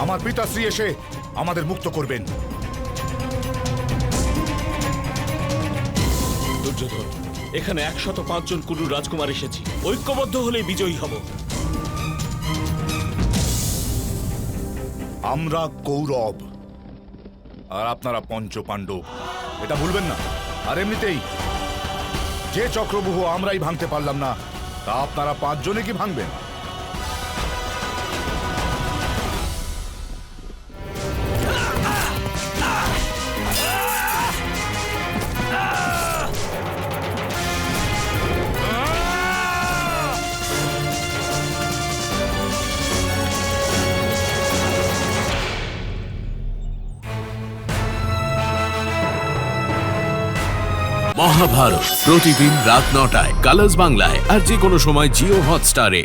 আমার পিতাশ্রী এসে আমাদের মুক্ত করবেন। দুর্যোধন, এখানে 105 জন কুরুর রাজকুমার এসেছি। ঐক্যবদ্ধ হলে বিজয়ী হব। আমরা কৌরব আর আপনারা পঞ্চ পাণ্ডব, এটা ভুলবেন না। আর এমনিতেই যে চক্রব্যূহ আমরাই ভাঙতে পারলাম না, তা আপনারা 5 জনে কি ভাঙবেন? মহাভারত প্রতিদিন রাত 9টায় কালার্স বাংলায় আর যে কোনো সময় জিও হটস্টারে।